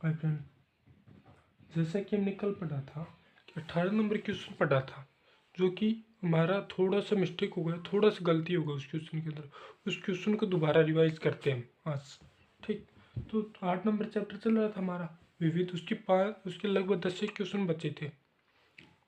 Hi friend, जैसा कि हमने कल पढ़ा था कि 18 नंबर क्वेश्चन पढ़ा था, जो कि हमारा थोड़ा सा मिस्टेक हो गया, थोड़ा सा गलती हो गया उस क्वेश्चन के अंदर। उस क्वेश्चन को दोबारा रिवाइज करते हैं हम आज। ठीक, तो 8 नंबर चैप्टर चल रहा था हमारा विविध, उसके लगभग 10 एक क्वेश्चन बचे थे,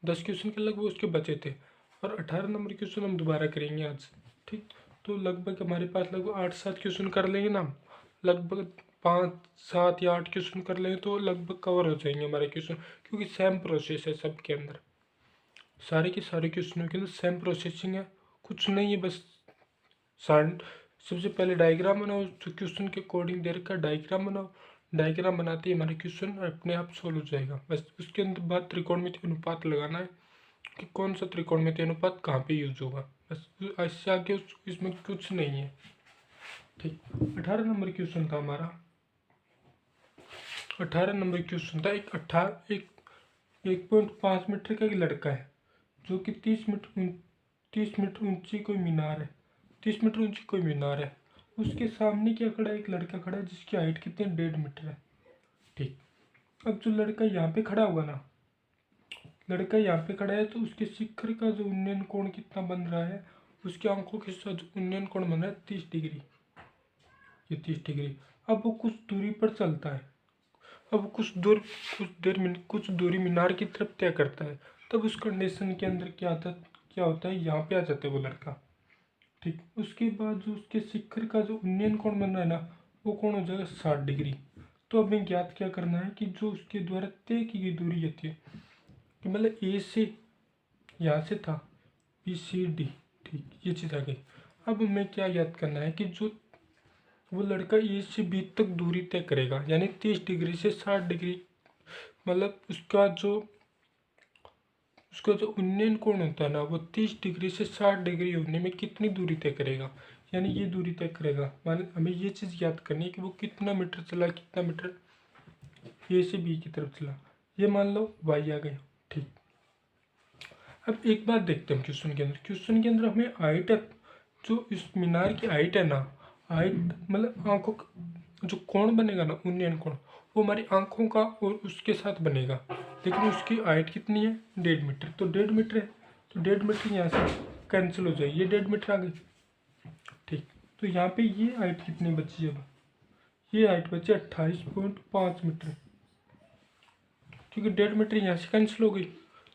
10 क्वेश्चन के लगभग उसके बचे थे, और 18 नंबर क्वेश्चन हम दोबारा करेंगे आज। ठीक, तो लगभग हमारे पास लगभग 8-7 क्वेश्चन कर लेंगे ना हम, लगभग 5-7 या 8 क्वेश्चन कर लेंगे तो लगभग कवर हो जाएंगे हमारे क्वेश्चन, क्योंकि सेम प्रोसेस है सबके अंदर, सारे के सारे क्वेश्चनों के अंदर सेम प्रोसेसिंग है, कुछ नहीं है। बस सबसे पहले डायग्राम बनाओ, जो क्वेश्चन के अकॉर्डिंग दे रखा है डायग्राम बनाओ, डायग्राम बनाते ही हमारे क्वेश्चन अपने आप सोल्व हो जाएगा। बस उसके अंदर बाद त्रिकोणमितीय अनुपात लगाना है कि कौन सा त्रिकोणमितीय अनुपात कहाँ पे यूज होगा, बस इससे आगे इसमें कुछ नहीं है। ठीक, 18 नंबर क्वेश्चन था हमारा। 18 नंबर क्वेश्चन था, एक 1.5 मीटर का एक लड़का है, जो कि 30 मीटर ऊंची कोई मीनार है, 30 मीटर ऊंची कोई मीनार है। उसके सामने क्या खड़ा है, एक लड़का खड़ा है जिसकी हाइट कितनी है, 1.5 मीटर है। ठीक, अब जो लड़का यहाँ पे खड़ा होगा ना, लड़का यहाँ पे खड़ा है, तो उसके शिखर का जो उन्नयन कोण कितना बन रहा है, उसकी आंखों के साथ जो उन्नयन कोण बन रहा है 30 डिग्री, ये 30 डिग्री। अब वो कुछ दूरी पर चलता है, अब कुछ दूरी मीनार की तरफ तय करता है, तब उस कंडीशन के अंदर क्या होता है, यहाँ पे आ जाता है वो लड़का। ठीक, उसके बाद जो उसके शिखर का जो उन्नयन कोण बन रहा है ना, वो कोण हो जाएगा 60 डिग्री। तो हमें ज्ञात क्या करना है कि जो उसके द्वारा तय की गई दूरी होती है, कि मतलब ए से यहाँ से था BCD, ठीक, ये चीज़ आ गई। अब हमें क्या याद करना है कि जो वो लड़का ए से बी तक दूरी तय करेगा, यानी 30 डिग्री से 60 डिग्री, मतलब उसका जो उन्नयन कोण होता है ना, वो 30 डिग्री से 60 डिग्री होने में कितनी दूरी तय करेगा, यानी ये दूरी तय करेगा। मान हमें ये चीज़ याद करनी है कि वो कितना मीटर चला, कितना मीटर ए से बी की तरफ चला। ये मान लो वाई आ गया। ठीक, अब एक बात देखते हैं क्वेश्चन के अंदर हमें हाइट, जो इस मीनार की हाइट है ना, हाइट मतलब आंखों जो कोण बनेगा ना, उन्नयन कोण, वो हमारी आंखों का और उसके साथ बनेगा, लेकिन उसकी हाइट कितनी है, 1.5 मीटर। तो 1.5 मीटर है, तो 1.5 मीटर यहाँ से कैंसिल हो जाएगी, ये 1.5 मीटर आ गई। ठीक, तो यहाँ पे ये हाइट कितनी बची अब, ये हाइट बची 28.5 मीटर, क्योंकि 1.5 मीटर यहाँ से कैंसिल हो गई,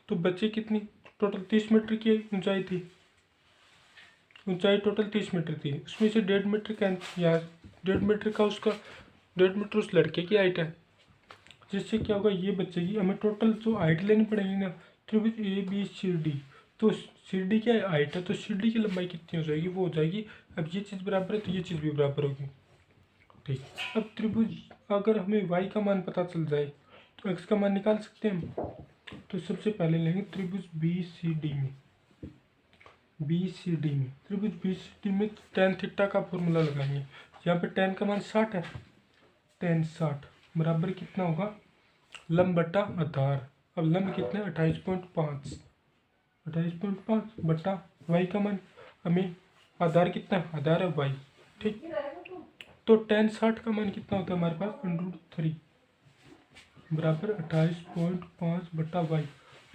तो बची कितनी, टोटल 30 मीटर की ऊंचाई थी, ऊंचाई टोटल 30 मीटर थी, उसमें से 1.5 मीटर कैंसिल, यहाँ 1.5 मीटर का उसका 1.5 मीटर उस लड़के की हाइट है, जिससे क्या होगा, ये बचेगी। हमें टोटल जो हाइट लेनी पड़ेगी ना, त्रिभुज ABCD, तो CD क्या हाइट है, तो CD की लंबाई कितनी हो जाएगी, वो हो जाएगी, अब ये चीज़ बराबर है तो ये चीज़ भी बराबर होगी। ठीक, अब त्रिभुज, अगर हमें y का मान पता चल जाए तो x का मान निकाल सकते हैं हम। तो सबसे पहले लेंगे त्रिभुज BCD में, त्रिभुज BCD में tan थीटा का फॉर्मूला लगाएंगे। यहाँ पे tan का मान 60 है, tan 60 बराबर कितना होगा, लंब बटा आधार। अब लंब कितना है, 28.5, 28.5 बटा y का मान, हमें आधार कितना है, आधार है y। ठीक, तो tan 60 का मान कितना होता है हमारे पास, √3 बराबर 28.5 बटा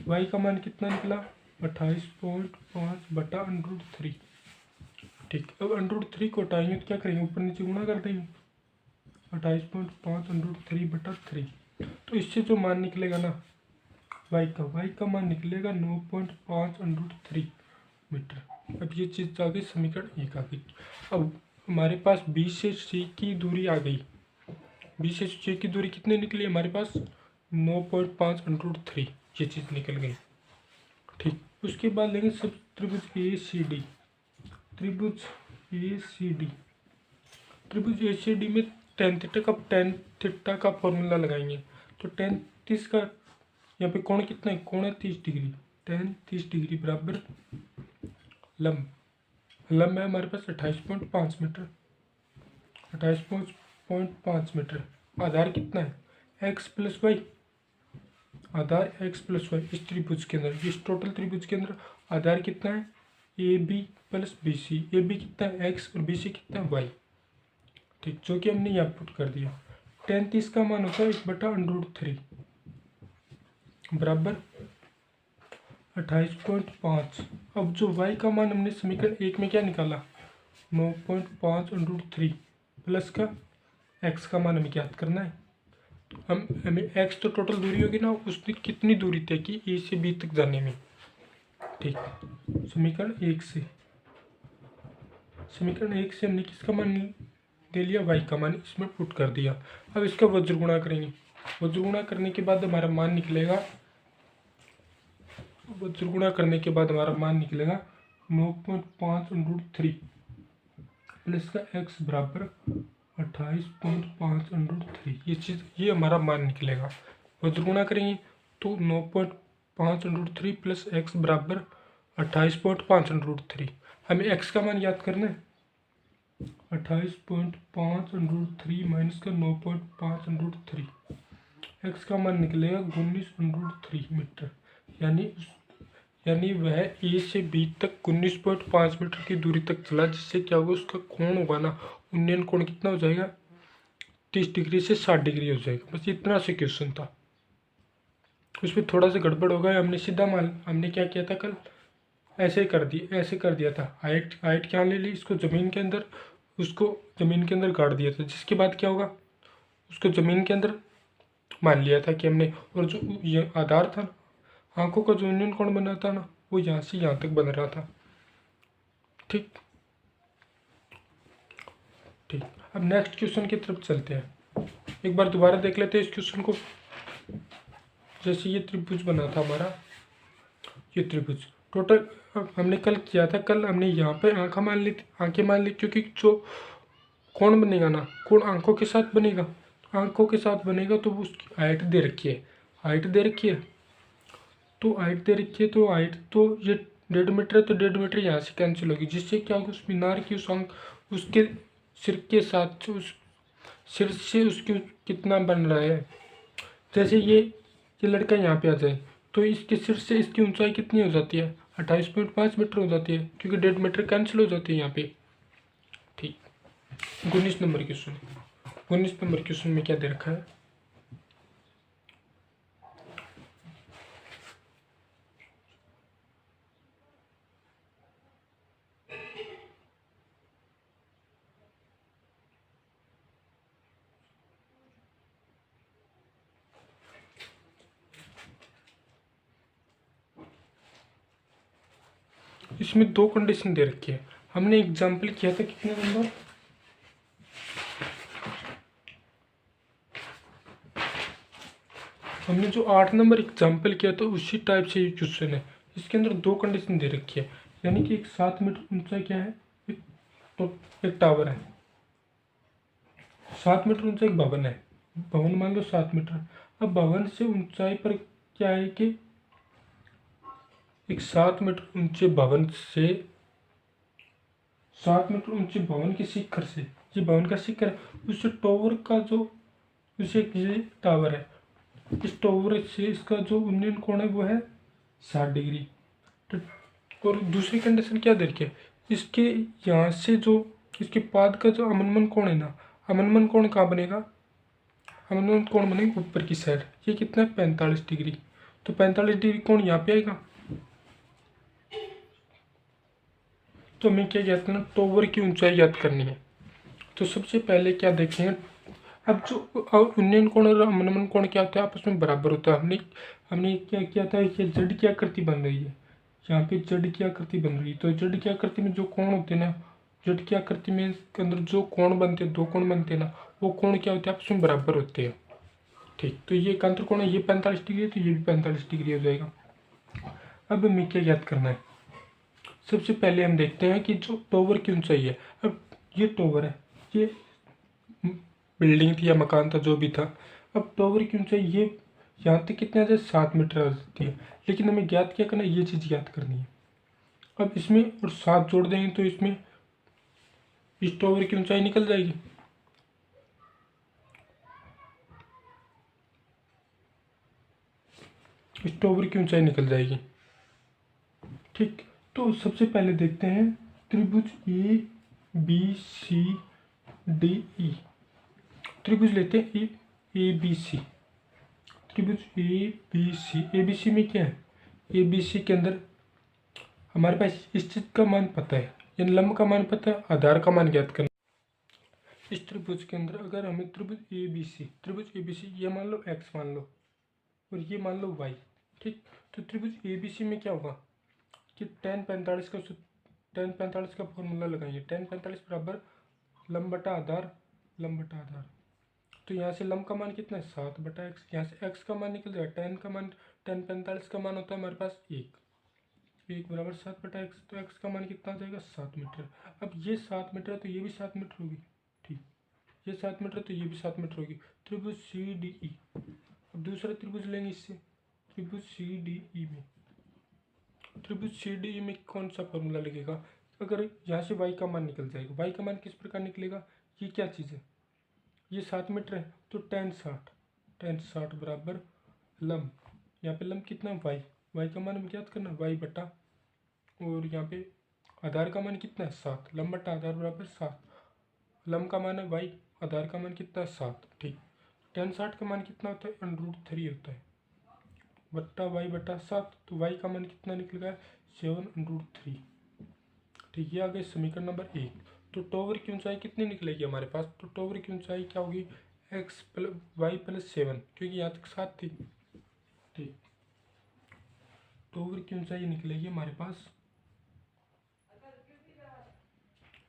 y का मान कितना निकला, 28.5 बटा √3। ठीक, अब √3 को हटाएंगे तो क्या करेंगे, ऊपर नीचे गुणा कर देंगे, 28.5 √3 बटा 3। तो इससे जो मान निकलेगा ना y का मान निकलेगा 9.5 √3 मीटर। अब ये चीज़ आ गई, समीकरण 1 आ गई। अब हमारे पास B से C की दूरी आ गई, B से C की दूरी कितनी निकली हमारे पास, 9.5 √3, ये चीज़ निकल गई। ठीक, उसके बाद लेंगे सब त्रिभुज ACD, त्रिभुज ACD में tan थीटा का फॉर्मूला लगाएंगे। तो tan 30 का यहाँ पे कोण कितना है, कोण है 30 डिग्री, tan 30 डिग्री बराबर लंब है हमारे पास 28.5 मीटर, 28.5 मीटर। आधार कितना है, x प्लस वाई, आधार x प्लस वाई। इस त्रिभुज के अंदर, इस टोटल त्रिभुज के अंदर आधार कितना है, AB प्लस BC, AB कितना है x और BC कितना है y। ठीक, जो कि हमने यहाँ पुट कर दिया। tan 30 का मान होता है 1/√3 बराबर 28.5। अब जो y का मान हमने समीकरण 1 में क्या निकाला 9.5√3 प्लस का x का मान हमें ज्ञात करना है। हमें x तो टोटल दूरी होगी ना, उसने कितनी दूरी तय की ए से बी तक जाने में। ठीक, समीकरण 1 से हमने किसका मान ले लिया y का मान इसमें पुट कर दिया। अब इसका वज्र गुणा करेंगे। वज्र गुणा करने के बाद हमारा मान निकलेगा 9.5√3 प्लस का x बराबर 28.5√3। ये हमारा मान निकलेगा। वज्र गुणा करेंगे तो 9.5√3 प्लस x बराबर 28.5√3। हमें x का मान याद करना है 28.5√3 माइनस का 9.5√3। x का मान निकलेगा 19√3 मीटर। यानी वह ए से बी तक 19.5 मीटर की दूरी तक चला, जिससे क्या होगा उसका कोण होगा ना, उन्नयन कोण कितना हो जाएगा 30 डिग्री से 60 डिग्री हो जाएगा। बस इतना से क्वेश्चन था, उसमें थोड़ा सा गड़बड़ हो गया। हमने क्या किया था कल, ऐसे कर दिया था। हाइट क्या ले ली, इसको ज़मीन के अंदर गाड़ दिया था, जिसके बाद क्या होगा उसको ज़मीन के अंदर मान लिया था कि हमने, और जो ये आधार था आंखों का जो यूनियन कोण बना था ना, वो यहाँ से यहाँ तक बन रहा था। ठीक, अब नेक्स्ट क्वेश्चन की तरफ चलते हैं। एक बार दोबारा देख लेते हैं इस क्वेश्चन को। जैसे ये त्रिभुज बना था हमारा, ये त्रिभुज टोटल हमने कल किया था। कल हमने यहाँ पे आंखें मान ली, क्योंकि जो कोण बनेगा ना, कोण आंखों के साथ बनेगा, तो उसकी हाइट दे रखी है। तो हाइट तो ये 1.5 मीटर है, तो 1.5 मीटर यहाँ से कैंसिल होगी, जिससे क्या होगा उस मीनार की उसके सिर के साथ उस सिर से उसकी कितना बन रहा है। जैसे ये लड़का यहाँ पे आ जाए तो इसके सिर से इसकी ऊंचाई कितनी हो जाती है 28.5 मीटर हो जाती है, क्योंकि 1.5 मीटर कैंसिल हो जाती है यहाँ पे। ठीक, 19 नंबर क्वेश्चन में क्या दे रखा है, इसमें 2 कंडीशन दे रखी है। हमने एग्जाम्पल किया था कितने नंबर, हमने जो 8 नंबर एग्जाम्पल किया था उसी टाइप से ये क्वेश्चन है। इसके अंदर 2 कंडीशन दे रखी है, यानी कि एक 7 मीटर ऊंचा क्या है, एक टावर है। 7 मीटर ऊंचा एक भवन है, भवन मान लो 7 मीटर। अब भवन से ऊंचाई पर क्या है कि एक 7 मीटर ऊंचे भवन के शिखर से, ये भवन का शिखर है, उस टावर का जो ये टावर है, इस टावर से इसका जो उन्नयन कोण है वो है 60 डिग्री। और दूसरी कंडीशन क्या दे रखी है, इसके यहाँ से जो इसके पाद का जो अवनमन कोण है ना, अवनमन कोण कहाँ बनेगा, अवनमन कोण बनेगा ऊपर की साइड। ये कितना है 45 डिग्री, तो 45 डिग्री कोण यहाँ पे आएगा। तो हमें क्या याद करना, टावर की ऊंचाई याद करनी है। तो सबसे पहले क्या देखेंगे, अब जो उन्नयन कोण और अवनमन कोण क्या होता है, आपस में बराबर होता है। हमने क्या किया था, ये जड़ की आकृति बन रही है, यहाँ पे जड़ की आकृति बन रही है। तो जड़ की आकृति में जो कोण होते हैं ना, जड़ की आकृति में के अंदर जो कोण बनते हैं, 2 कोण बनते हैं ना, वो कोण क्या होते हैं आपस में बराबर होते हैं। ठीक, तो ये एक अंतर कोण है, ये 45 डिग्री है, तो ये भी 45 डिग्री हो जाएगा। अब हमें क्या याद करना है, सबसे पहले हम देखते हैं कि जो टावर की ऊंचाई है। अब ये टावर है, ये बिल्डिंग थी या मकान था जो भी था। अब टावर की ऊंचाई ये यहाँ तक कितना आ जाए 7 मीटर आ जाती है, लेकिन हमें ज्ञात क्या करना है, ये चीज़ ज्ञात करनी है। अब इसमें और 7 जोड़ देंगे तो इसमें इस टावर की ऊंचाई निकल जाएगी। इस टावर की ऊंचाई निकल जाएगी। ठीक, तो सबसे पहले देखते हैं त्रिभुज A B C D E. त्रिभुज लेते हैं ए बी सी। त्रिभुज ए बी सी में क्या है, ए बी सी के अंदर हमारे पास इस चीज का मान पता है, यानी लंब का मान पता है, आधार का मान ज्ञात करना। इस त्रिभुज के अंदर अगर हमें त्रिभुज ए बी सी ये मान लो एक्स मान लो और ये मान लो वाई, ठीक। तो त्रिभुज ए बी सी में क्या होगा कि tan 45 का फॉर्मूला लगाइए। tan 45 बराबर लंब बटा आधार। तो यहाँ से लंब का मान कितना है 7/x, यहाँ से x का मान निकल जाएगा, tan 45 का मान होता है हमारे पास 1 बराबर 7/x। तो x का मान कितना आ जाएगा 7 मीटर। अब ये 7 मीटर है तो ये भी 7 मीटर होगी, ठीक। ये 7 मीटर तो ये भी 7 मीटर होगी। त्रिभुज सी डी ई, अब दूसरा त्रिभुज लेंगे इससे, त्रिभुज सी डी ई में कौन सा फॉर्मूला लगेगा, अगर यहाँ से y का मान निकल जाएगा। y का मान किस प्रकार निकलेगा, ये क्या चीज़ है, ये 7 मीटर है तो tan 60 बराबर लंब, यहाँ पे लंब कितना y का मान ज्ञात करना y बटा, और यहाँ पे आधार का मान कितना है 7, लंब बटा आधार बराबर 7, लंब का मान है y, आधार का मान कितना है 7, ठीक। tan 60 का मान कितना होता है √3 होता है, बट्टा y बटा 7, तो y का मान कितना निकलेगा 7√3, ठीक। ये आ गया समीकरण नंबर 1। तो टॉवर की ऊंचाई कितनी निकलेगी हमारे पास, तो टॉवर की ऊंचाई क्या होगी x प्लस वाई प्लस 7, क्योंकि यहाँ तक 7 थी, ठीक। टॉवर की ऊंचाई निकलेगी हमारे पास,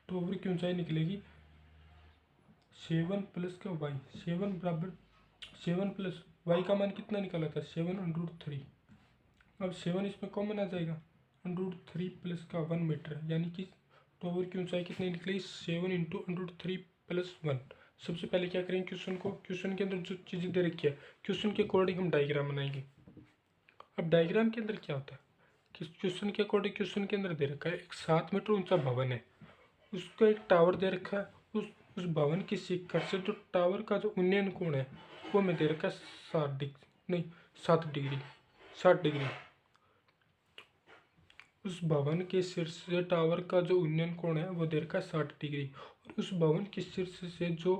टॉवर की ऊंचाई निकलेगी 7 प्लस का y, 7 बराबर 7 प्लस y का मान कितना निकाला था 7√3। अब 7 इसमें कॉमन आ जाएगा, √3 प्लस का 1 मीटर, यानी कि टॉवर की ऊंचाई कितनी निकलेगी 7 इंटू √3 प्लस 1। सबसे पहले क्या करेंगे, क्वेश्चन के अंदर जो चीज़ें दे रखी है क्वेश्चन के अकॉर्डिंग हम डायग्राम बनाएंगे। अब डायग्राम के अंदर क्या होता है कि क्वेश्चन के अकॉर्डिंग क्वेश्चन के अंदर दे रखा है एक 7 मीटर ऊंचा भवन है, उसका एक टावर दे रखा है, उस भवन की शिखर से जो टावर का जो उन्नयन कोण है वो हमें दे रखा है 60 डिग्री। उस भवन के शीर्ष से टावर का जो उन्नयन कोण है वो दे रखा है 60 डिग्री, और उस भवन के शीर्ष से जो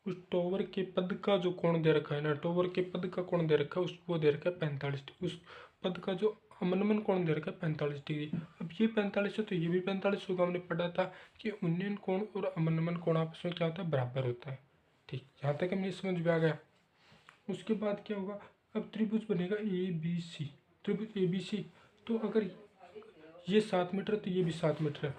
उस टावर के पद का जो कोण दे रखा है ना, टावर के पद का कोण दे रखा है उस वो दे रखा है 45 डिग्री। उस पद का जो अवनमन कोण दे रखा है 45 डिग्री। अब ये 45 है तो ये भी 45 होगा। हमने पढ़ा था कि उन्नयन कोण और अवनमन कोण आपस में क्या होता है बराबर होता है, ठीक। यहाँ तक हमें समझ में आ गया। उसके बाद क्या होगा, अब त्रिभुज बनेगा ए बी सी, त्रिभुज ए बी सी। तो अगर ये 7 मीटर है तो ये भी 7 मीटर है,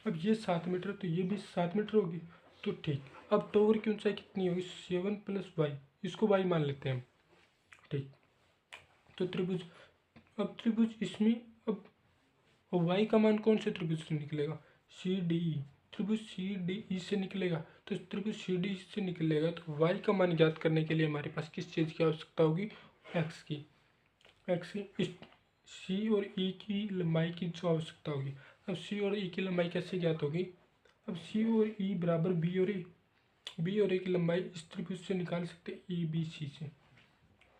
अब ये 7 मीटर तो ये भी 7 मीटर होगी, तो ठीक। अब टावर की ऊंचाई कितनी होगी 7 प्लस वाई, इसको वाई मान लेते हैं हम, ठीक। तो त्रिभुज, अब त्रिभुज इसमें अब वाई का मान कौन से त्रिभुज से निकलेगा सी डी ई, त्रिभुज सी डी ई से निकलेगा। तो त्रिभुज सी डी से निकलेगा तो वाई का मान ज्ञात करने के लिए हमारे पास किस चीज़ की आवश्यकता होगी, एक्स की। इस सी और ई की लंबाई की जो आवश्यकता होगी। अब सी और ई की लंबाई कैसे ज्ञात होगी, अब सी और ई बराबर बी और ए की लंबाई इस त्रिभुज से निकाल सकते हैं ए बी सी से।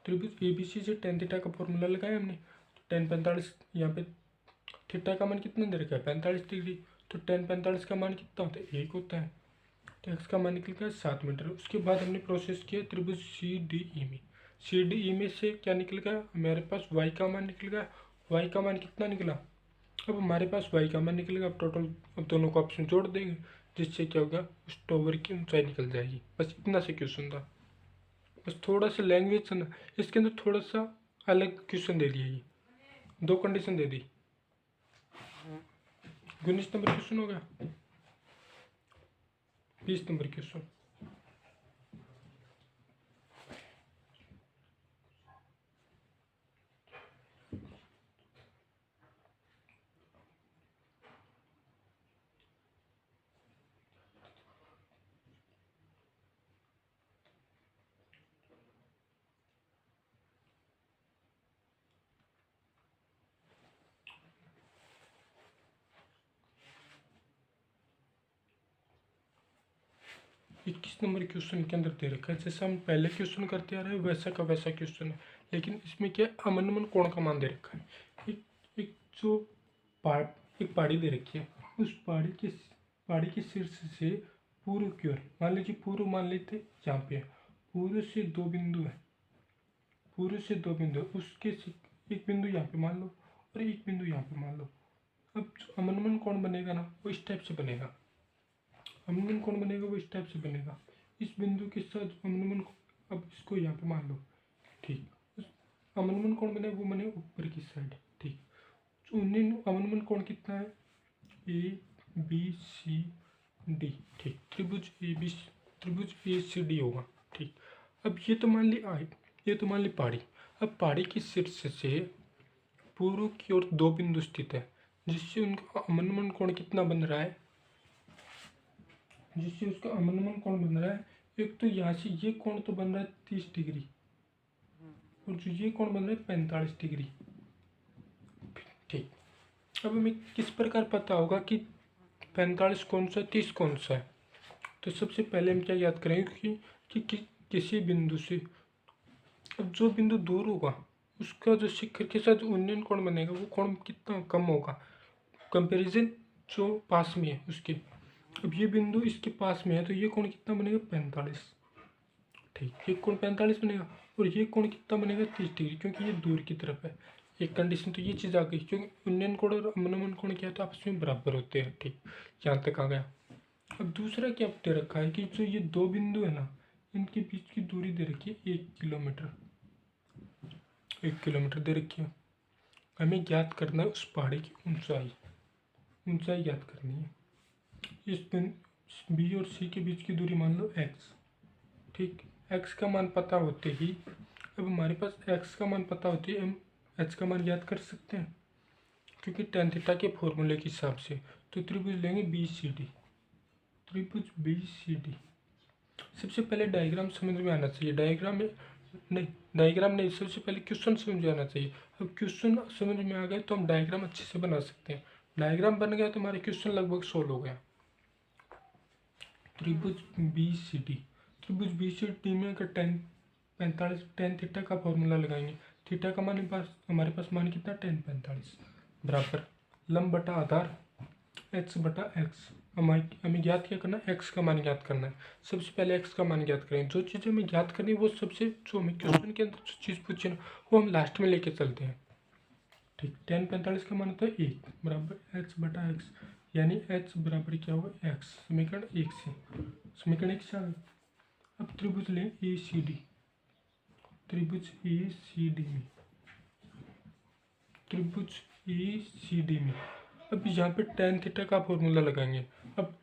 त्रिभुज ए बी सी से tan थीटा का फॉर्मूला लगाया हमने, तो tan 45, यहाँ पे थीटा का मान कितना दे रखा है 45 डिग्री, तो tan 45 का मान कितना होता है 1 होता है, तो एक्स का मान निकल गया 7 मीटर। उसके बाद हमने प्रोसेस किया त्रिभुज सी डी ई में से क्या निकल गया हमारे पास वाई का मान निकल गया। वाई का मान कितना निकला, अब हमारे पास वाई का मान निकलेगा। अब टोटल अब दोनों को ऑप्शन जोड़ देंगे, जिससे क्या होगा उस टावर की ऊंचाई निकल जाएगी। बस इतना से क्वेश्चन था, बस थोड़ा सा लैंग्वेज ना, इसके अंदर थोड़ा सा अलग क्वेश्चन दे दिया, ये 2 कंडीशन दे दी। 19 नंबर क्वेश्चन हो गया, 20 नंबर क्वेश्चन। इक्कीस नंबर क्वेश्चन के अंदर दे रखा है, जैसे हम पहले क्वेश्चन करते आ रहे हैं वैसा का वैसा क्वेश्चन है, लेकिन इसमें क्या अवनमन कोण का मान दे रखा है। एक एक जो एक पहाड़ी दे रखी है, उस पहाड़ी के पहाड़ी के शीर्ष से पूर्व की ओर, मान लीजिए पूर्व मान लेते यहाँ पे पूर्व से दो बिंदु है, पूर्व से दो बिंदु, उसके एक बिंदु यहाँ पे मान लो और एक बिंदु यहाँ पे मान लो। अब अवनमन कोण बनेगा ना वो इस टाइप से बनेगा, अवनमन कोण बनेगा वो इस टाइप से बनेगा, इस बिंदु के साथ अवनमन। अब इसको यहाँ पे मान लो, ठीक। अवनमन कोण बने वो बने ऊपर की साइड, ठीक। उन्नीन अवनमन कोण कितना है, ए बी सी डी, ठीक। त्रिभुज ए सी डी होगा, ठीक। अब ये तो मान ली ये तो मान ली पहाड़ी। अब पहाड़ी की शीर्ष से पूर्व की ओर दो बिंदु स्थित है, जिससे उनका अवनमन कोण कितना बन रहा है, जिससे उसका अवनमन कोण बन रहा है। एक तो यहाँ से ये कोण तो बन रहा है 30 डिग्री, और जो ये कोण बन रहा है 45 डिग्री, ठीक। अब हमें किस प्रकार पता होगा कि 45 कौन सा है, 30 कौन सा है। तो सबसे पहले हम क्या याद करेंगे कि किसी बिंदु से, अब जो बिंदु दूर होगा उसका जो शिखर के साथ उन्नयन कोण बनेगा वो कोण कितना कम होगा कंपैरिजन जो पास में है उसके। अब ये बिंदु इसके पास में है तो ये कोण कितना बनेगा 45, ठीक। ये कोण 45 बनेगा और ये कोण कितना बनेगा 30 डिग्री, क्योंकि ये दूर की तरफ है। एक कंडीशन तो ये चीज़ आ गई, क्योंकि उन्नयन कोण और अवनमन कोण क्या है तो आपस में बराबर होते हैं, ठीक। यहाँ तक आ गया। अब दूसरा क्या दे रखा है कि जो ये दो बिंदु है ना इनके बीच की दूरी दे रखी है 1 किलोमीटर, 1 किलोमीटर दे रखी है। हमें ज्ञात करना है उस पहाड़ी की ऊंचाई ज्ञात करनी है। इस बी और सी के बीच की दूरी मान लो x, ठीक। x का मान पता होते ही, अब हमारे पास x का मान पता होते ही हम h का मान याद कर सकते हैं, क्योंकि tan थीटा के फॉर्मूले के हिसाब से। तो त्रिभुज लेंगे BCD, त्रिभुज BCD। सबसे पहले डायग्राम समझ में आना चाहिए, डायग्राम नहीं, सबसे पहले क्वेश्चन समझ में आना चाहिए। अब क्वेश्चन समझ में आ गए तो हम डायग्राम अच्छे से बना सकते हैं। डायग्राम बन गया तो हमारे क्वेश्चन लगभग सोल्व हो गया। त्रिभुज BCD, त्रिभुज BCD में अगर tan थीटा का फॉर्मूला लगाएंगे, थीटा का मान हमारे पास मान कितना tan 45 बराबर लंब बटा आधार x बटा x। हमें ज्ञात क्या करना है, x का मान ज्ञात करना है। सबसे पहले x का मान ज्ञात करें, जो चीज़ हमें ज्ञात करनी है वो सबसे, जो हमें क्वेश्चन के अंदर जो चीज़ पूछी ना वो हम लास्ट में लेके चलते हैं, ठीक। tan 45 का मान होता है 1 बराबर h बटा x, यानी h बराबर क्या होगा x, समीकरण 1 से, समीकरण 1 से आ गया। अब त्रिभुज लें ACD, त्रिभुज ACD में, त्रिभुज ACD में अब यहाँ पे tan थीटा का फॉर्मूला लगाएंगे। अब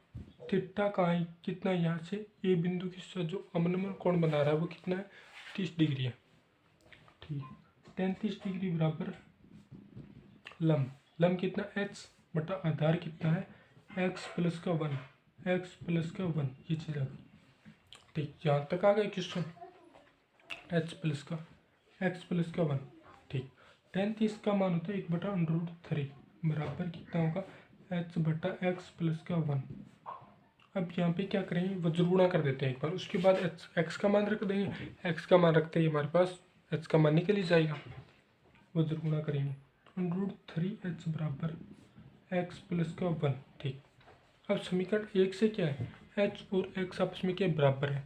थीटा का कितना, यहाँ से ए बिंदु के साथ जो अवनमन कोण बना रहा है वो कितना है 30 डिग्री है, ठीक। tan 30 डिग्री बराबर लंब कितना h बटा आधार कितना है x प्लस का 1, x प्लस का 1, ये चीज़ आ गई, ठीक। यहाँ तक आ गए क्वेश्चन, x प्लस का 1, ठीक। tan 30 का मान होता है 1 बटा √3 बराबर कितना होगा h बटा x प्लस का 1। अब यहाँ पे क्या करेंगे, वज्र गुणा कर देते हैं एक बार, उसके बाद x का मान रख देंगे। x का मान रखते ही हमारे पास h का मान निकल ही जाएगा, वज्र गुणा करेंगे √3h बराबर x प्लस का 1, ठीक। अब समीकरण 1 से क्या है, h और x आपस में क्या बराबर है,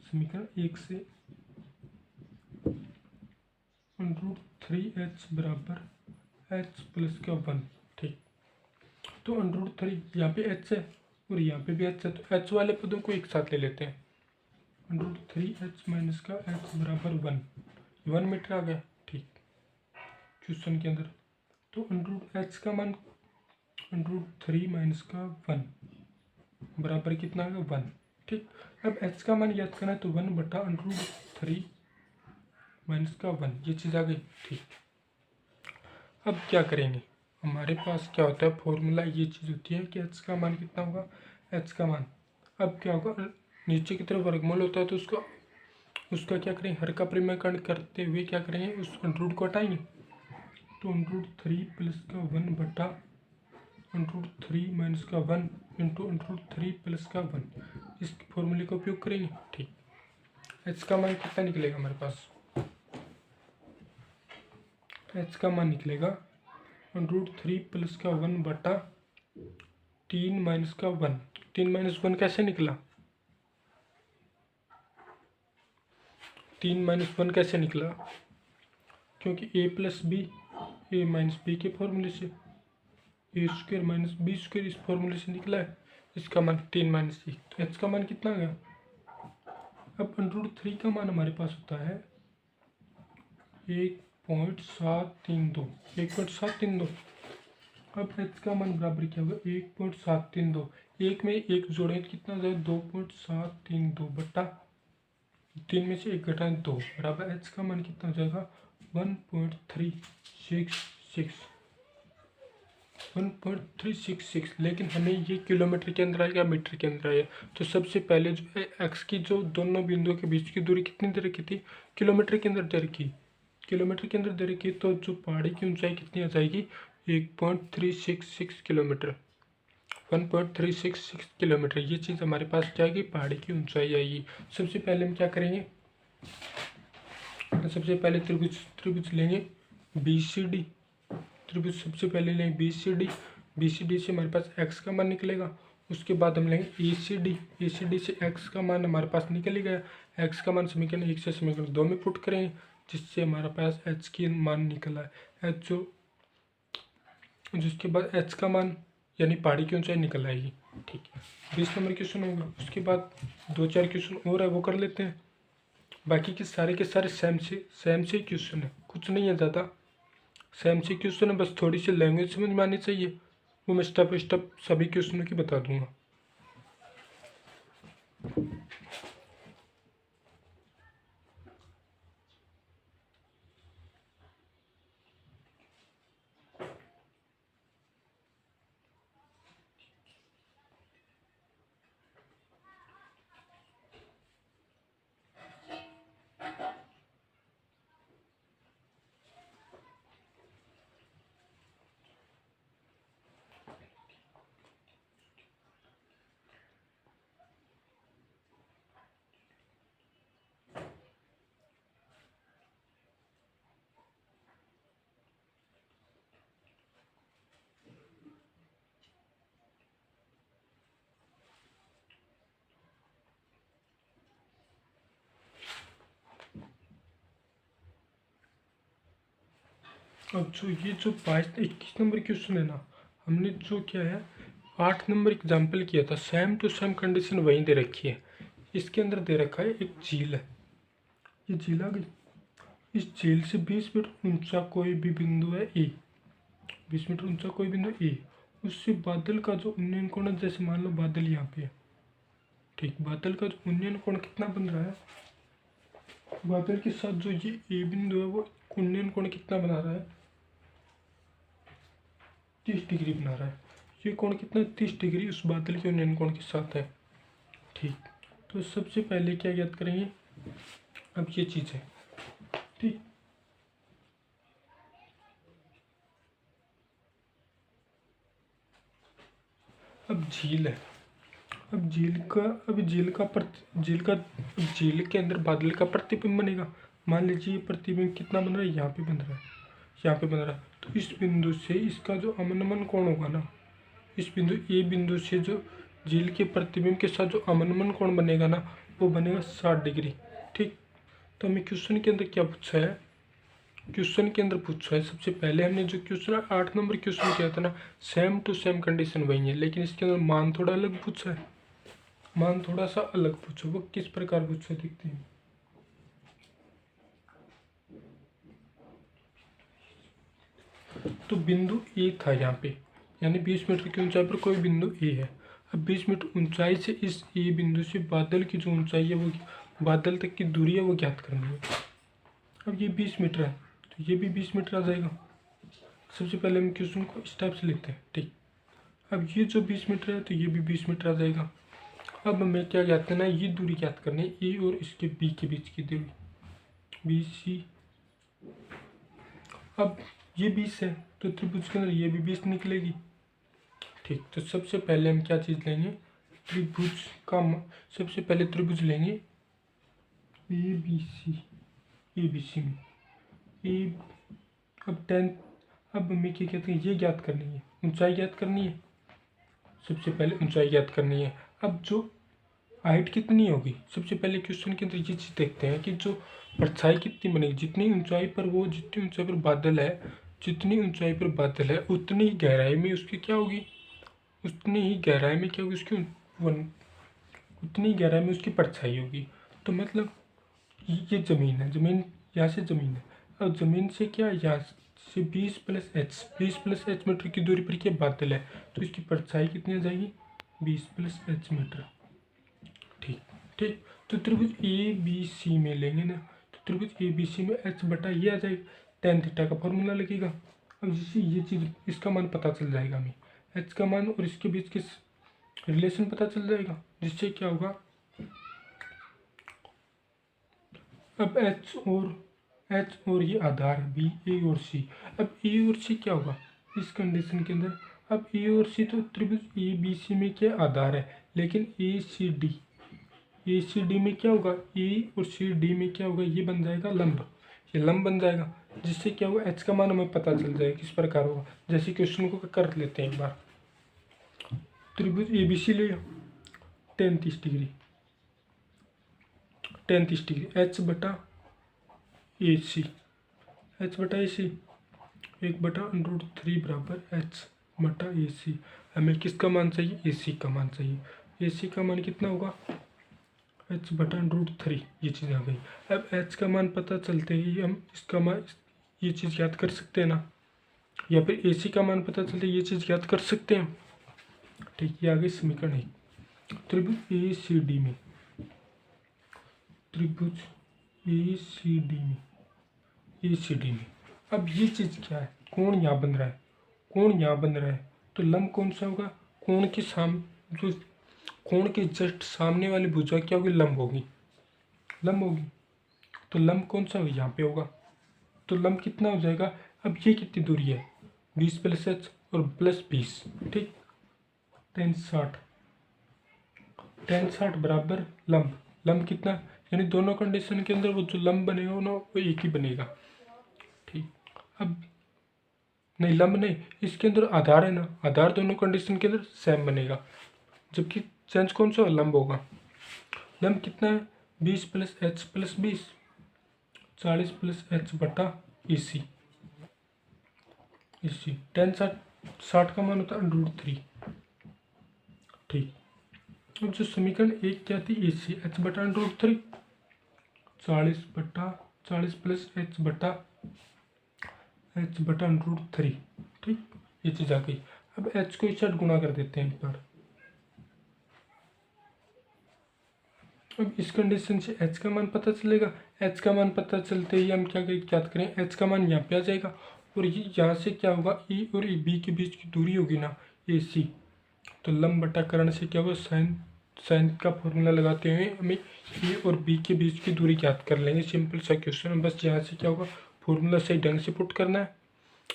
समीकरण 1 से √3h बराबर h प्लस का 1, ठीक। तो √3 यहाँ पे h है और यहाँ पे भी h है, तो h वाले पदों को एक साथ ले लेते हैं। √3h माइनस का h बराबर 1 मीटर आ गया, ठीक, क्वेश्चन के अंदर। तो h का मान √3 माइनस का 1 बराबर कितना आ गया 1, ठीक। अब h का मान याद करना है तो 1 बटा √3 माइनस का 1, ये चीज़ आ गई, ठीक। अब क्या करेंगे, हमारे पास क्या होता है फॉर्मूला, ये चीज़ होती है कि h का मान कितना होगा, h का मान, अब क्या होगा नीचे की तरफ वर्गमूल होता है तो उसका क्या करें, हर का परिमाण करते हुए क्या करेंगे उस √ को हटाएंगे। तो √3 प्लस का 1 बटा √3 माइनस का 1 इंटू √3 प्लस का 1, इस फॉर्मूले का उपयोग करेंगे, ठीक। h का मान कितना निकलेगा हमारे पास, h का मान निकलेगा √3 प्लस का 1 बटा 3 माइनस का 1, 3 माइनस 1 कैसे निकला? 3 माइनस 1 कैसे निकला? क्योंकि ए प्लस बी, ए माइनस बी के फॉर्मूले से, ए स्क्वायर माइनस बी स्क्वायर इस फॉर्मूले से निकला है। इसका मान 3 माइनस 1, तो एच का मान कितना आ गया? अब √3 का मान हमारे पास होता है 1.732, 1.732। अब एच का मान बराबर क्या होगा? 1.732, एक में एक जोड़ें तो कितना हो जाएगा? 2.732 बटा 3 में से 1 घटाएं 2 बराबर एच का मान कितना हो जाएगा? 1.366। लेकिन हमें ये किलोमीटर के अंदर आएगा, मीटर के अंदर आएगा। तो सबसे पहले जो है एक्स की जो दोनों बिंदुओं के बीच की दूरी कितनी दे रखी थी? किलोमीटर के अंदर दे रखी, किलोमीटर के अंदर दे रखी। तो जो पहाड़ी की ऊंचाई कितनी आ जाएगी? 1.366 किलोमीटर, 1.366 किलोमीटर। ये चीज़ हमारे पास क्या आएगी? पहाड़ी की ऊंचाई आएगी। सबसे पहले हम क्या करेंगे? सबसे पहले त्रिभुज लेंगे BCD, त्रिभुज सबसे पहले लेंगे BCD, BCD से हमारे पास x का मान निकलेगा। उसके बाद हम लेंगे ACD, ACD से x का मान हमारे पास निकल गया। x का मान समीकरण 1 से समीकरण 2 में पुट करेंगे, जिससे हमारे पास h की मान निकला है। h जिसके बाद h का मान यानी पहाड़ी की ऊंचाई निकल आएगी। ठीक है, 20 नंबर क्वेश्चन होगा। उसके बाद 2-4 क्वेश्चन और है, वो कर लेते हैं। बाकी के सारे सेम से क्वेश्चन है, कुछ नहीं है ज़्यादा, सेम से क्वेश्चन है। बस थोड़ी सी लैंग्वेज समझ में आनी चाहिए, वो मैं स्टेप बाई स्टेप सभी क्वेश्चनों की बता दूंगा। अब जो ये जो 21 नंबर क्वेश्चन है ना, हमने जो क्या है 8 नंबर एग्जाम्पल किया था, सेम टू सेम कंडीशन वहीं दे रखी है। इसके अंदर दे रखा है एक झील है, ये झील आ गई। इस झील से 20 मीटर ऊंचा कोई भी बिंदु है ए, 20 मीटर ऊंचा कोई बिंदु ए, उससे बादल का जो उन्नयन कोण है, जैसे मान लो बादल यहाँ पे है, ठीक, बादल का जो उन्नयन कोण कितना बन रहा है? बादल के साथ जो ये ए बिंदु है वो उन्नयन कोण कितना बना रहा है? 30 डिग्री बना रहा है। ये कोण कितना? 30 डिग्री उस बादल के उन्नयन कोण के साथ है। ठीक, तो सबसे पहले क्या ज्ञात करेंगे? अब ये चीज़ है, ठीक, अब झील है। अब झील के अंदर बादल का प्रतिबिंब बनेगा। मान लीजिए प्रतिबिंब कितना बन रहा है? यहाँ पे बन रहा है, यहाँ पे बन रहा है। तो इस बिंदु से इसका जो अवनमन कोण होगा ना, इस बिंदु ए बिंदु से जो झील के प्रतिबिंब के साथ जो अवनमन कोण बनेगा ना, वो बनेगा 60 डिग्री। ठीक, तो हमें क्वेश्चन के अंदर क्या पूछा है? क्वेश्चन के अंदर पूछा है, सबसे पहले हमने जो क्वेश्चन 8 नंबर क्वेश्चन किया था ना, सेम टू सेम कंडीशन वही है, लेकिन इसके अंदर मान थोड़ा अलग पूछा है, मान थोड़ा सा अलग पूछो। वो किस प्रकार पूछा देखते हैं। तो बिंदु ए था यहाँ पे, यानी 20 मीटर की ऊंचाई पर कोई बिंदु ए है। अब 20 मीटर ऊंचाई से इस ए बिंदु से बादल की जो ऊंचाई है, वो बादल तक की दूरी है, वो ज्ञात करनी है। अब ये 20 मीटर है, तो ये भी 20 मीटर आ जाएगा। सबसे पहले हम क्वेश्चन को इस टाइप से लेते हैं, ठीक। अब ये जो 20 मीटर है, तो ये भी 20 मीटर आ जाएगा। अब हमें क्या ज्ञात करना है? ये दूरी ज्ञात करनी है, ए और इसके बी के बीच की दूरी, BC। अब ये 20 है, तो त्रिभुज के अंदर ये भी 20 निकलेगी। ठीक, तो सबसे पहले हम क्या चीज़ लेंगे? त्रिभुज का सबसे पहले त्रिभुज लेंगे ABC, ABC में ए। अब 10, अब हमें क्या कहते हैं? ये ज्ञात करनी है, ऊंचाई ज्ञात करनी है। सबसे पहले ऊंचाई ज्ञात करनी है। अब जो हाइट कितनी होगी, सबसे पहले क्वेश्चन के अंदर ये चीज़ देखते हैं कि जो परछाई कितनी बनेगी, जितनी ऊंचाई पर बादल है, जितनी ऊंचाई पर बादल है उतनी ही गहराई में उसकी क्या होगी, उतनी ही गहराई में क्या होगी उसकी उतनी गहराई में उसकी परछाई होगी। तो मतलब ये ज़मीन है, ज़मीन यहाँ से ज़मीन है, अब ज़मीन से क्या, यहाँ से 20 + h मीटर की दूरी पर क्या बादल है, तो इसकी परछाई कितनी आ जाएगी, 20 + h मीटर। ठीक ठीक। तो त्रिभुज ए बी सी में लेंगे ना, तो त्रिभुज ए बी सी में h बटा ये आ जाएगा, tan थीटा का फॉर्मूला लगेगा। अब जिससे ये चीज़, इसका मान पता चल जाएगा हमें, h का मान और इसके बीच के रिलेशन पता चल जाएगा, जिससे क्या होगा, अब H और ये आधार बी, ए और सी। अब ए और सी क्या होगा इस कंडीशन के अंदर, अब ए और सी तो त्रिभुज ए बी सी में क्या आधार है, लेकिन ए सी डी में क्या होगा, ए और सी डी में क्या होगा, ये बन जाएगा लंब, ये लंब बन जाएगा, जिससे क्या होगा एच का मान हमें पता चल जाएगा किस प्रकार होगा। जैसे क्वेश्चन को कर लेते हैं एक बार, त्रिभुज ए बी सी ले 30 डिग्री, एच बटा ए सी, एक बटा √3 बराबर एच बटा ए सी। हमें किसका मान चाहिए, ए सी का मान चाहिए। ए सी का मान कितना होगा, एच बटा √3, ये चीज़ आ गई। अब एच का मान पता चलते ही हम इसका मान, ये चीज़ याद कर सकते हैं ना, या फिर ए सी का मान पता चलते ये चीज़ याद कर सकते हैं। ठीक, ये आ गई समीकरण 1। त्रिभुज ए सी डी में, त्रिभुज ए सी डी में अब ये चीज़ क्या है, कोण यहाँ बन रहा है, तो लंब कौन सा होगा, कोण के जस्ट सामने वाली भुजा क्या होगी, लंब होगी, तो लंब कौन सा होगा, यहाँ पे होगा, तो लंब कितना हो जाएगा, अब ये कितनी दूरी है, 20 + h और +20, ठीक, tan 60 बराबर लंब कितना, यानी दोनों कंडीशन के अंदर वो जो लंब बनेगा ना वो एक ही बनेगा। ठीक, अब नहीं लंब नहीं, इसके अंदर आधार है ना, आधार दोनों कंडीशन के अंदर सेम बनेगा, जबकि चेंज कौन सा लंब होगा, लंब कितना है 20 + h + 20, 40 + h बटा ए सी, tan 60 का मान होता है √3। ठीक, अब जो समीकरण 1 क्या थी, ए सी h बटा √3, 40 + h बटा √3। ठीक, ये चीज़ आ गई। अब h को इस साइड गुणा कर देते हैं एक बार, अब इस कंडीशन से h का मान पता चलेगा, h का मान पता चलते ही हम क्या याद करें, h का मान यहाँ पे आ जाएगा, और ये यहाँ से क्या होगा, e और b के बीच की दूरी होगी ना ए सी, तो लंब बटा करण से क्या होगा, साइन का फॉर्मूला लगाते हुए हमें ए और बी के बीच की दूरी याद कर लेंगे। सिंपल सा क्वेश्चन, बस यहाँ से क्या होगा, फॉर्मूला सही ढंग से पुट करना है,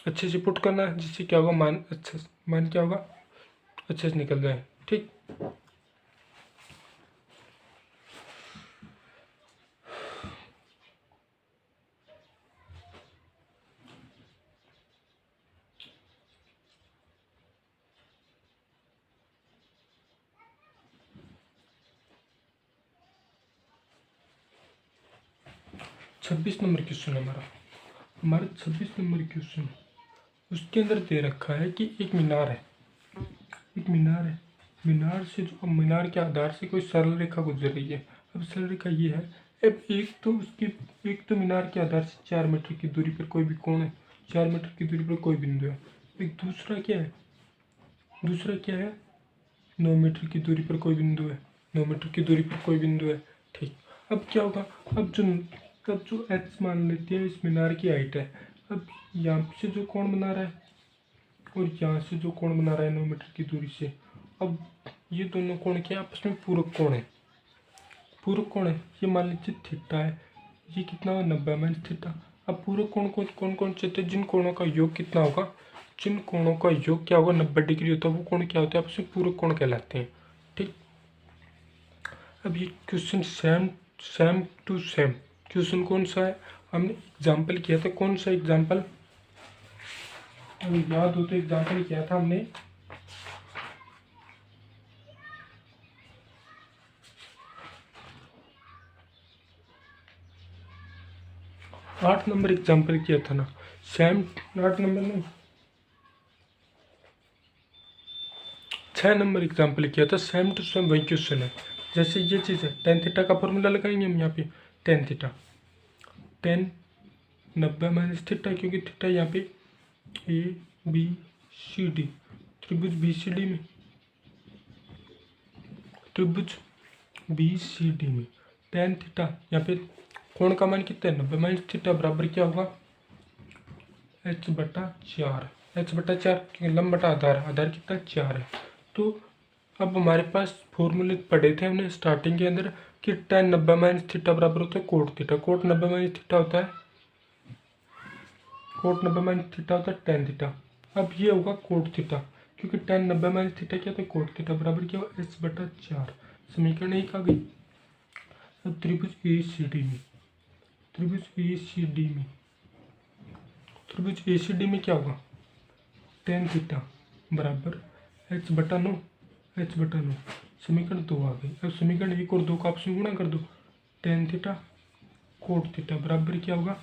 अच्छे से पुट करना है, जिससे क्या होगा, मान क्या होगा, अच्छे से निकल जाए। ठीक, छब्बीस नंबर क्वेश्चन हमारा 26 नंबर क्वेश्चन, उसके अंदर दे रखा है कि एक मीनार है, मीनार से जो, अब मीनार के आधार से कोई सरल रेखा गुजर रही है। अब सरल रेखा ये है, अब एक तो मीनार के आधार से 4 मीटर की दूरी पर कोई भी कोण है, 4 मीटर की दूरी पर कोई बिंदु है। एक दूसरा क्या है, 9 मीटर की दूरी पर कोई बिंदु है, 9 मीटर की दूरी पर कोई बिंदु है। ठीक, अब क्या होगा, अब जो h मान लेते हैं इस मीनार की हाइट है, अब यहाँ से जो कोण बना रहा है और यहाँ से जो कोण बना रहा है 9 मीटर की दूरी से, अब ये दोनों कोण क्या आपस में पूरक कोण है, ये मान लीजिए थीटा है, ये कितना हुआ 90 - थीटा। अब पूरक कोण कौन से थे, जिन कोणों का योग कितना होगा, जिन कोणों का योग क्या होगा 90 डिग्री होता है, वो कोण क्या होता है, आपस में पूरक कोण कहलाते हैं। ठीक, अब ये question same to same question कौन सा है, हमने एग्जाम्पल किया था, कौन सा एग्जाम्पल, अभी याद हो तो एग्जाम्पल किया था हमने, 8 नंबर एग्जाम्पल किया था ना, सेम 8 नंबर नहीं 6 नंबर एग्जाम्पल किया था, सेम टू सेम वही क्वेश्चन है। जैसे ये चीज़ है, टेन थीटा का फॉर्मूला लगाएंगे हम यहाँ पे, tan theta, ten 90 minus theta, क्योंकि थीटा यहाँ पे ए बी सी डी, त्रिभुज बी सी डी में, त्रिभुज बी सी डी में टेन थीटा, यहाँ पे कोण का मान कितना है 90 माइनस थीटा, बराबर क्या होगा h/4, h/4 क्योंकि लंब बटा आधार, आधार कितना 4 है। तो अब हमारे पास फॉर्मूले पढ़े थे हमने स्टार्टिंग के अंदर कि tan 90 माइनस थीटा बराबर होता है cot theta, cot 90 minus theta होता है, कोट 90 माइनस थीटा होता है tan थीटा। अब ये होगा कोट थीटा, क्योंकि tan 90 माइनस थीटा क्या होता है कोट थीटा, बराबर क्या होगा h/4। समीकरण एक आ गई। अब त्रिभुज ए सी डी में, त्रिभुज ए सी डी में, त्रिभुज ए सी डी में क्या होगा tan थीटा बराबर h/9, h/9। समीकरण 2 आ गई। अब समीकरण 1 और 2 का आपस में गुणा कर दो, tan थीटा कोट थीटा बराबर क्या होगा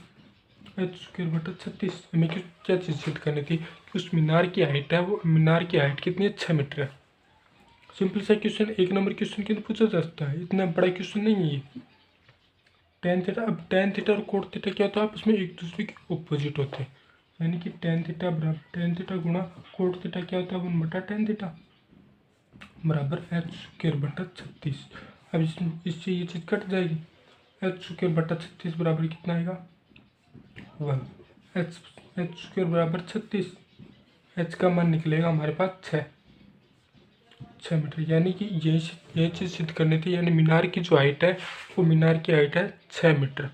h²/36। हमें क्या चीज़ सिद्ध करनी थी कि उस मीनार की हाइट है, वो मीनार की हाइट कितनी है 6 मीटर है। सिंपल सा क्वेश्चन, एक नंबर क्वेश्चन के अंदर पूछा जा सकता है, इतना बड़ा क्वेश्चन नहीं है ये। tan थीटा, अब tan थीटा और कोट थीटा क्या होता है आपस में एक दूसरे के ऑपोजिट होते हैं, यानी कि tan थीटा बराबर tan थीटा गुणा कोट थीटा क्या होता है 1/tan थीटा बराबर h²/36। अब इससे ये चीज़ कट जाएगी, h²/36 बराबर कितना आएगा 1, h² बराबर 36, h का मान निकलेगा हमारे पास 6 मीटर, यानी कि ये चीज़ सिद्ध करनी थी, यानी मीनार की जो हाइट है वो मीनार की हाइट है 6 मीटर।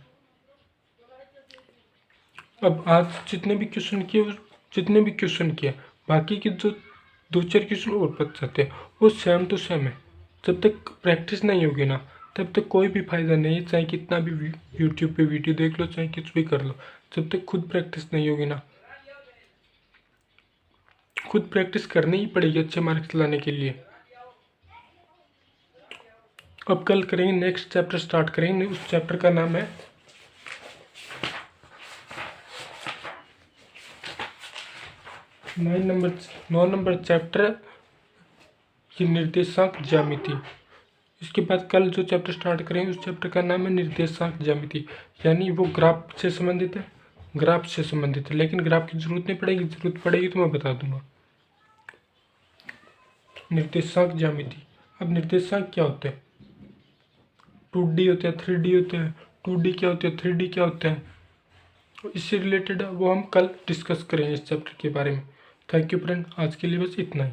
अब आज जितने भी क्वेश्चन किए बाकी के जो 2-4 क्वेश्चन और बच जाते हैं वो सेम टू सेम है। जब तक प्रैक्टिस नहीं होगी ना तब तक कोई भी फायदा नहीं है, चाहे कितना भी यूट्यूब पे वीडियो देख लो, चाहे कुछ भी कर लो, जब तक खुद प्रैक्टिस नहीं होगी ना, खुद प्रैक्टिस करनी ही पड़ेगी अच्छे मार्क्स लाने के लिए। अब कल करेंगे नेक्स्ट चैप्टर स्टार्ट करेंगे, उस चैप्टर का नाम है 9 नंबर चैप्टर ये निर्देशांक ज्यामिति। इसके बाद कल जो चैप्टर स्टार्ट करेंगे उस चैप्टर का नाम है निर्देशांक ज्यामिति, यानी वो ग्राफ से संबंधित है, ग्राफ से संबंधित है, लेकिन ग्राफ की जरूरत नहीं पड़ेगी, जरूरत पड़ेगी तो मैं बता दूंगा। निर्देशांक ज्यामिति। अब निर्देशांक क्या होते हैं, 2D होते हैं, 3D होते हैं, 2D क्या होते हैं, 3D क्या होते हैं, इससे रिलेटेड वो हम कल डिस्कस करेंगे इस चैप्टर के बारे में। थैंक यू फ्रेंड, आज के लिए बस इतना ही।